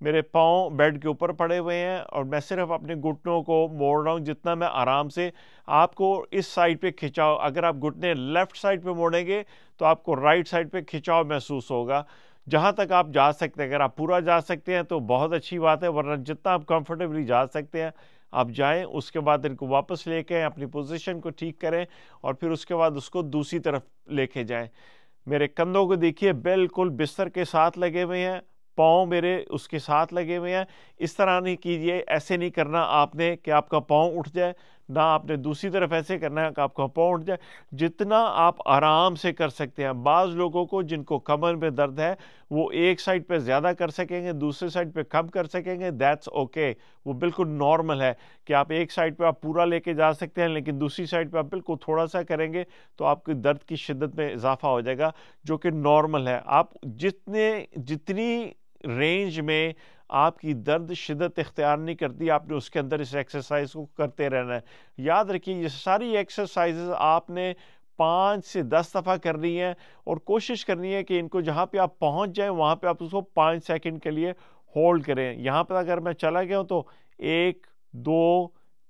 میرے پاؤں بیڈ کے اوپر پڑے ہوئے ہیں اور میں صرف اپنے گھٹنوں کو موڑ رہا ہوں جتنا میں آرام سے. آپ کو اس سائڈ پہ کھچاؤ، اگر آپ گھٹنے لیفٹ سائڈ پہ موڑیں گے تو آپ کو رائٹ سائڈ پہ کھچاؤ محسوس ہوگا. جہاں تک آپ جا سکتے ہیں، اگر آپ پورا جا سکتے ہیں تو بہت اچھی بات ہے، ورنہ جتنا آپ کمفرٹیبلی جا سکتے ہیں آپ جائیں. اس کے بعد ان کو واپس لے کے اپنی پوزیشن کو ٹھیک کریں اور پھر اس کے بعد اس کو دوسری طرف لے کے جائیں. میرے کندھوں کو دیکھیے بالکل بستر کے ساتھ لگے ہوئے ہیں، پاؤں میرے اس کے ساتھ لگے ہوئے ہیں. اس طرح نہیں کیجیے، ایسے نہیں کرنا آپ نے کہ آپ کا پاؤں اٹھ جائے، نہ آپ نے دوسری طرف ایسے کرنا ہے کہ آپ کا پاؤں اٹھ جائے. جتنا آپ آرام سے کر سکتے ہیں. بعض لوگوں کو جن کو کمر میں درد ہے وہ ایک سائڈ پہ زیادہ کر سکیں گے، دوسرے سائڈ پہ کم کر سکیں گے، دیٹس اوکے. وہ بالکل نارمل ہے کہ آپ ایک سائڈ پہ آپ پورا لے کے جا سکتے ہیں، لیکن دوسری سائڈ پہ آپ بالکل تھوڑا سا کریں گے تو آپ کی درد کی شدت میں اضافہ ہو جائے گا، جو کہ نارمل ہے. آپ جتنی رینج میں آپ کی درد شدت اختیار نہیں کرتی، آپ نے اس کے اندر اس ایکسرسائز کو کرتے رہنا ہے. یاد رکھیے یہ ساری ایکسرسائزز آپ نے 5 سے 10 دفعہ کرنی ہے اور کوشش کرنی ہے کہ ان کو جہاں پہ آپ پہنچ جائیں وہاں پہ آپ اس کو 5 سیکنڈ کے لیے ہولڈ کریں. یہاں پہ اگر میں چلا گیا ہوں تو 1 2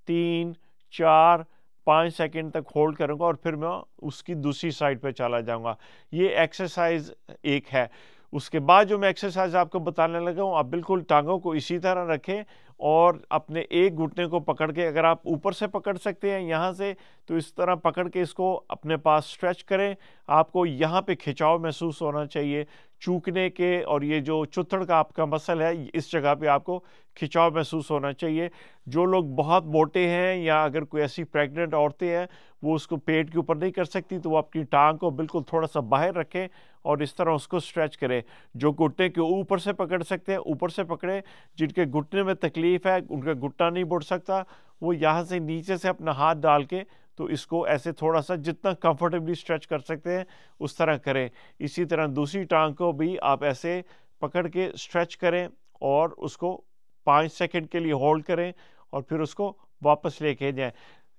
3 4 5 سیکنڈ تک ہولڈ کروں گا اور پھر میں اس کی دوسری سائڈ پہ چلا جاؤں گا. یہ ایکسرسائز ایک ہے. اس کے بعد جو میں ایکسرسائز آپ کو بتانے لگا ہوں، آپ بالکل ٹانگوں کو اسی طرح رکھیں اور اپنے ایک گھٹنے کو پکڑ کے، اگر آپ اوپر سے پکڑ سکتے ہیں یہاں سے تو اس طرح پکڑ کے اس کو اپنے پاس سٹریچ کریں. آپ کو یہاں پہ کھچاؤ محسوس ہونا چاہیے چوکنے کے، اور یہ جو چتھڑ کا آپ کا مسل ہے اس جگہ پہ آپ کو کھچاؤ محسوس ہونا چاہیے. جو لوگ بہت موٹے ہیں یا اگر کوئی ایسی پریگننٹ عورتیں ہیں وہ اس کو پیٹ کے اوپر نہیں کر سکتی تو وہ اپنی ٹانگ کو بالکل تھوڑا سا باہر رکھیں اور اس طرح اس کو سٹریچ کریں. جو گھٹنے کے اوپر سے پکڑ سکتے ہیں اوپر سے پکڑیں. جن کے گھٹنے میں تکلیف ہے، ان کا گھٹنا نہیں بڑھ سکتا، وہ یہاں سے نیچے سے اپنا ہاتھ ڈال کے تو اس کو ایسے تھوڑا سا جتنا کمفرٹیبلی سٹریچ کر سکتے ہیں اس طرح کریں. اسی طرح دوسری ٹانگ کو بھی آپ ایسے پکڑ کے سٹریچ کریں اور اس کو 5 سیکنڈ کے لیے ہولڈ کریں اور پھر اس کو واپس لے کے جائیں.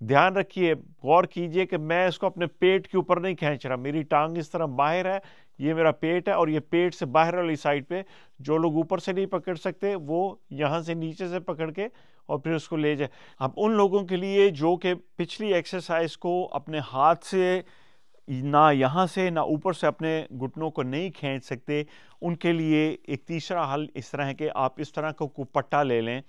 دھیان رکھیے، غور کیجئے کہ میں اس کو اپنے پیٹ کے اوپر نہیں کھینچ رہا، میری ٹانگ اس طرح باہر ہے، یہ میرا پیٹ ہے اور یہ پیٹ سے باہر والی سائڈ پہ. جو لوگ اوپر سے نہیں پکڑ سکتے وہ یہاں سے نیچے سے پکڑ کے اور پھر اس کو لے جائے. اب ان لوگوں کے لیے جو کہ پچھلی ایکسرسائز کو اپنے ہاتھ سے نہ یہاں سے نہ اوپر سے اپنے گھٹنوں کو نہیں کھینچ سکتے، ان کے لیے ایک تیسرا حل اس طرح ہے کہ آپ اس طرح کا کوئی پٹا لے لیں،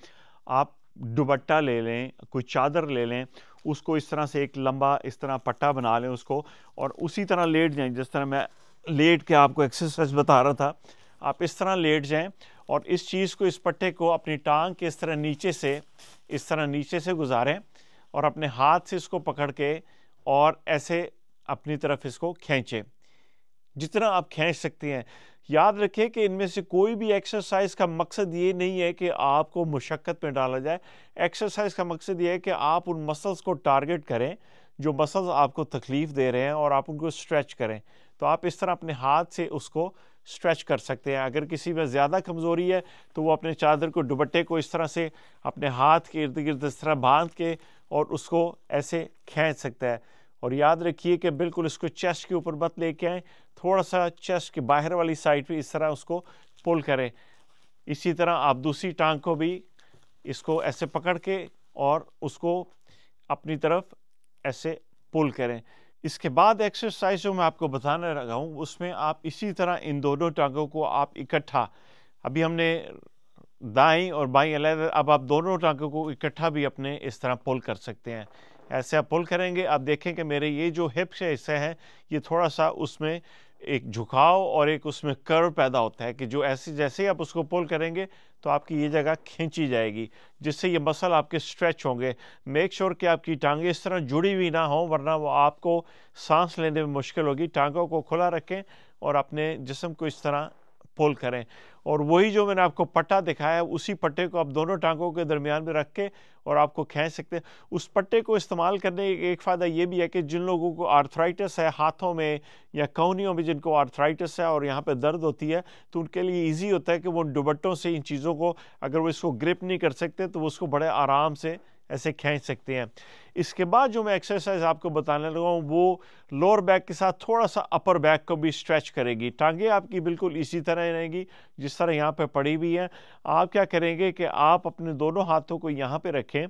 آپ دوپٹہ لے لیں، کوئی چادر لے لیں، اس کو اس طرح سے ایک لمبا اس طرح پٹا بنا لیں اس کو، اور اسی طرح لیٹ جائیں جس طرح میں لیٹ کے آپ کو ایکسرسائز بتا رہا تھا. آپ اس طرح لیٹ جائیں اور اس چیز کو، اس پٹے کو اپنی ٹانگ کے اس طرح نیچے سے گزاریں اور اپنے ہاتھ سے اس کو پکڑ کے اور ایسے اپنی طرف اس کو کھینچیں جتنا آپ کھینچ سکتے ہیں. یاد رکھیں کہ ان میں سے کوئی بھی ایکسرسائز کا مقصد یہ نہیں ہے کہ آپ کو مشقت میں ڈالا جائے. ایکسرسائز کا مقصد یہ ہے کہ آپ ان مسلز کو ٹارگٹ کریں جو مسلز آپ کو تکلیف دے رہے ہیں اور آپ ان کو سٹریچ کریں. تو آپ اس طرح اپنے ہاتھ سے اس کو سٹریچ کر سکتے ہیں. اگر کسی میں زیادہ کمزوری ہے تو وہ اپنے چادر کو، دوپٹے کو اس طرح سے اپنے ہاتھ کے ارد گرد اس طرح باندھ کے اور اس کو ایسے کھینچ سکتا ہے. اور یاد رکھیے کہ بالکل اس کو چیسٹ کے اوپر مت لے کے آئیں، تھوڑا سا چیسٹ کے باہر والی سائڈ پہ اس طرح اس کو پل کریں. اسی طرح آپ دوسری ٹانگ کو بھی اس کو ایسے پکڑ کے اور اس کو اپنی طرف ایسے پل کریں. اس کے بعد ایکسرسائز جو میں آپ کو بتانے لگا ہوں اس میں آپ اسی طرح ان دونوں ٹانگوں کو آپ اکٹھا، ابھی ہم نے دائیں اور بائیں علیحدہ، اب آپ دونوں ٹانگوں کو اکٹھا بھی اپنے اس طرح پل کر سکتے ہیں. ایسے آپ پل کریں گے، آپ دیکھیں کہ میرے یہ جو ہپ سے حصہ ہے یہ تھوڑا سا اس میں ایک جھکاؤ اور ایک اس میں کرو پیدا ہوتا ہے کہ جو ایسے جیسے ہی آپ اس کو پل کریں گے تو آپ کی یہ جگہ کھینچی جائے گی جس سے یہ مسل آپ کے سٹریچ ہوں گے. میک شور کہ آپ کی ٹانگیں اس طرح جڑی ہوئی نہ ہوں ورنہ وہ آپ کو سانس لینے میں مشکل ہوگی. ٹانگوں کو کھلا رکھیں اور اپنے جسم کو اس طرح پل کریں. اور وہی جو میں نے آپ کو پٹا دکھایا اسی پٹے کو آپ دونوں ٹانگوں کے درمیان میں رکھ کے اور آپ کو کھینچ سکتے ہیں. اس پٹے کو استعمال کرنے ایک فائدہ یہ بھی ہے کہ جن لوگوں کو آرتھرائٹس ہے ہاتھوں میں یا کہنیوں میں، جن کو آرتھرائٹس ہے اور یہاں پہ درد ہوتی ہے تو ان کے لیے ایزی ہوتا ہے کہ وہ ان دوپٹوں سے ان چیزوں کو، اگر وہ اس کو گرپ نہیں کر سکتے تو وہ اس کو بڑے آرام سے ایسے کھینچ سکتے ہیں۔ اس کے بعد جو میں ایکسرسائز آپ کو بتانے لگا ہوں وہ لوور بیک کے ساتھ تھوڑا سا اپر بیک کو بھی اسٹریچ کرے گی۔ ٹانگیں آپ کی بالکل اسی طرح رہیں گی جس طرح یہاں پہ پڑی ہوئی ہیں۔ آپ کیا کریں گے کہ آپ اپنے دونوں ہاتھوں کو یہاں پہ رکھیں،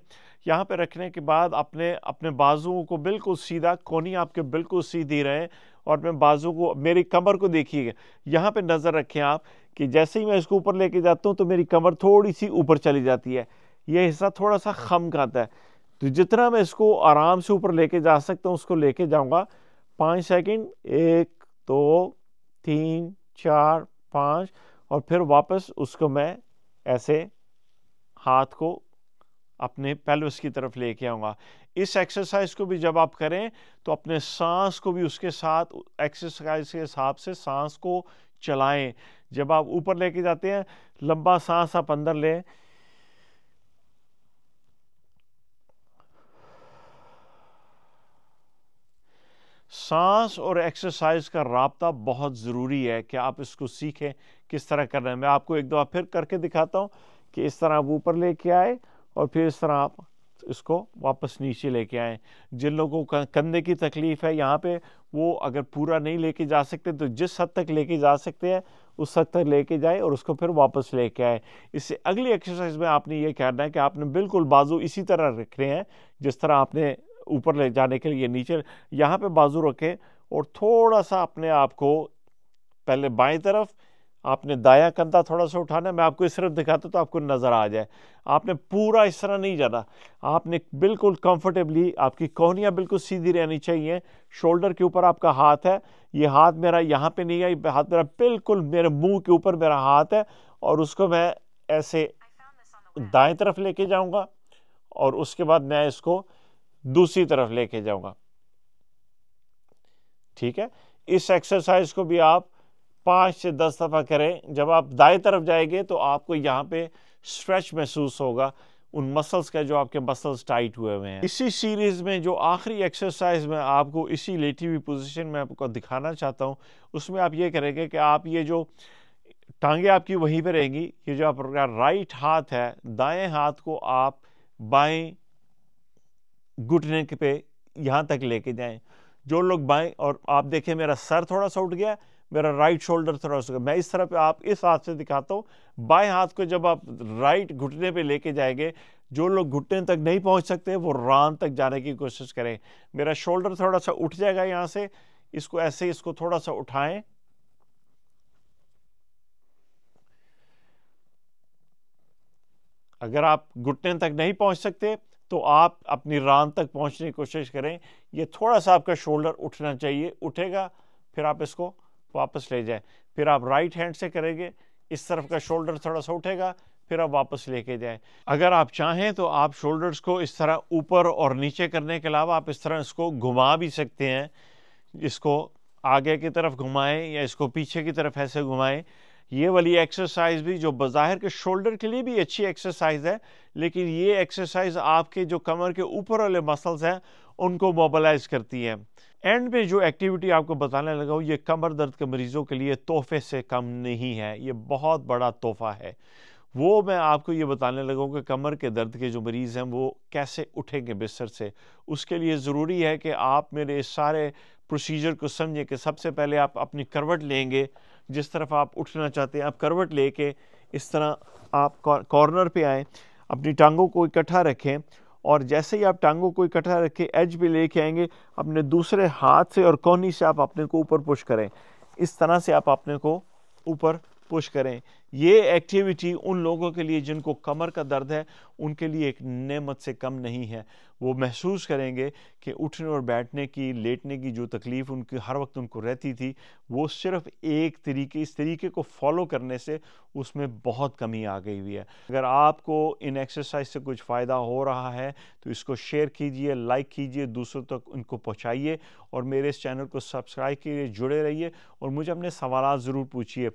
یہاں پہ رکھنے کے بعد اپنے بازوؤں کو بالکل سیدھا، کونی آپ کے بالکل سیدھی رہیں، اور میں بازو کو، میری کمر کو دیکھیے گا، یہاں پہ نظر رکھیں آپ کہ جیسے ہی میں اس کو اوپر لے کے جاتا ہوں تو میری کمر تھوڑی سی اوپر چلی جاتی ہے، یہ حصہ تھوڑا سا خم آتا ہے، تو جتنا میں اس کو آرام سے اوپر لے کے جا سکتا ہوں اس کو لے کے جاؤں گا۔ 5 سیکنڈ، 1 2 3 4 5، اور پھر واپس اس کو میں ایسے ہاتھ کو اپنے پیلوس کی طرف لے کے آؤں گا۔ اس ایکسرسائز کو بھی جب آپ کریں تو اپنے سانس کو بھی اس کے ساتھ ایکسرسائز کے حساب سے سانس کو چلائیں۔ جب آپ اوپر لے کے جاتے ہیں، لمبا سانس آپ اندر لیں، سانس اور ایکسرسائز کا رابطہ بہت ضروری ہے کہ آپ اس کو سیکھیں کس طرح کرنا ہے۔ میں آپ کو ایک دفعہ پھر کر کے دکھاتا ہوں کہ اس طرح آپ اوپر لے کے آئے اور پھر اس طرح آپ اس کو واپس نیچے لے کے آئیں۔ جن لوگوں کو کندھے کی تکلیف ہے یہاں پہ، وہ اگر پورا نہیں لے کے جا سکتے تو جس حد تک لے کے جا سکتے ہیں اس حد تک لے کے جائیں اور اس کو پھر واپس لے کے آئیں۔ اس سے اگلی ایکسرسائز میں آپ نے یہ کرنا ہے کہ آپ نے بالکل بازو اسی طرح رکھ رہے ہیں جس طرح آپ نے اوپر لے جانے کے لیے نیچے، یہاں پہ بازو رکھیں اور تھوڑا سا اپنے آپ کو پہلے بائیں طرف، آپ نے دایاں کندھا تھوڑا سا اٹھانا ہے، میں آپ کو اس طرف دکھاتا ہوں تو آپ کو نظر آ جائے۔ آپ نے پورا اس طرح نہیں جانا، آپ نے بالکل کمفرٹیبلی، آپ کی کونیاں بالکل سیدھی رہنی چاہیے، شولڈر کے اوپر آپ کا ہاتھ ہے، یہ ہاتھ میرا یہاں پہ نہیں ہے، ہاتھ میرا بالکل میرے منہ کے اوپر میرا ہاتھ ہے، اور اس کو میں ایسے دائیں طرف لے کے جاؤں گا اور اس کے بعد میں اس کو دوسری طرف لے کے جاؤں گا۔ ٹھیک ہے، اس ایکسرسائز کو بھی آپ 5 سے 10 دفعہ کریں۔ جب آپ دائیں طرف جائیں گے تو آپ کو یہاں پہ اسٹریچ محسوس ہوگا ان مسلز کا جو آپ کے مسلز ٹائٹ ہوئے ہوئے ہیں۔ اسی سیریز میں جو آخری ایکسرسائز میں آپ کو اسی لیٹی ہوئی پوزیشن میں آپ کو دکھانا چاہتا ہوں، اس میں آپ یہ کریں گے کہ آپ یہ جو ٹانگیں آپ کی وہیں پہ رہیں گی، یہ جو آپ کا رائٹ ہاتھ ہے، دائیں ہاتھ کو آپ بائیں گھٹنے پہ یہاں تک لے کے جائیں۔ جو لوگ بائیں، اور آپ دیکھیں میرا سر تھوڑا سا اٹھ گیا، میرا رائٹ شولڈر تھوڑا سا، میں اس طرح پہ آپ اس ہاتھ سے دکھاتا ہوں، بائیں ہاتھ کو جب آپ رائٹ گھٹنے پہ لے کے جائیں گے، جو لوگ گھٹنے تک نہیں پہنچ سکتے وہ ران تک جانے کی کوشش کریں۔ میرا شولڈر تھوڑا سا اٹھ جائے گا یہاں سے، اس کو ایسے اس کو تھوڑا سا اٹھائیں، اگر آپ گھٹنے تک نہیں پہنچ سکتے تو آپ اپنی ران تک پہنچنے کی کوشش کریں۔ یہ تھوڑا سا آپ کا شولڈر اٹھنا چاہیے، اٹھے گا پھر آپ اس کو واپس لے جائیں۔ پھر آپ رائٹ ہینڈ سے کریں گے، اس طرف کا شولڈر تھوڑا سا اٹھے گا، پھر آپ واپس لے کے جائیں۔ اگر آپ چاہیں تو آپ شولڈرز کو اس طرح اوپر اور نیچے کرنے کے علاوہ آپ اس طرح اس کو گھما بھی سکتے ہیں، اس کو آگے کی طرف گھمائیں یا اس کو پیچھے کی طرف ایسے گھمائیں۔ یہ والی ایکسرسائز بھی جو بظاہر کے شولڈر کے لیے بھی اچھی ایکسرسائز ہے، لیکن یہ ایکسرسائز آپ کے جو کمر کے اوپر والے مسلز ہیں ان کو موبلائز کرتی ہے۔ اینڈ میں جو ایکٹیویٹی آپ کو بتانے لگا ہوں، یہ کمر درد کے مریضوں کے لیے تحفے سے کم نہیں ہے، یہ بہت بڑا تحفہ ہے۔ وہ میں آپ کو یہ بتانے لگا ہوں کہ کمر کے درد کے جو مریض ہیں وہ کیسے اٹھیں گے بستر سے۔ اس کے لیے ضروری ہے کہ آپ میرے اس سارے پروسیجر کو سمجھیں کہ سب سے پہلے آپ اپنی کروٹ لیں گے، جس طرف آپ اٹھنا چاہتے ہیں آپ کروٹ لے کے اس طرح آپ کارنر پہ آئیں، اپنی ٹانگوں کو اکٹھا رکھیں، اور جیسے ہی آپ ٹانگوں کو اکٹھا رکھیں ایج پہ لے کے آئیں گے، اپنے دوسرے ہاتھ سے اور کونی سے آپ اپنے کو اوپر پش کریں، اس طرح سے آپ اپنے کو اوپر پش کریں۔ یہ ایکٹیویٹی ان لوگوں کے لیے جن کو کمر کا درد ہے ان کے لیے ایک نعمت سے کم نہیں ہے۔ وہ محسوس کریں گے کہ اٹھنے اور بیٹھنے کی، لیٹنے کی جو تکلیف ان کی ہر وقت ان کو رہتی تھی، وہ صرف اس طریقے کو فالو کرنے سے اس میں بہت کمی آ گئی ہوئی ہے۔ اگر آپ کو ان ایکسرسائز سے کچھ فائدہ ہو رہا ہے تو اس کو شیئر کیجئے، لائک کیجئے، دوسروں تک ان کو پہنچائیے، اور میرے اس چینل کو سبسکرائب کیجئے، جڑے رہیے اور مجھے اپنے سوالات ضرور پوچھیے۔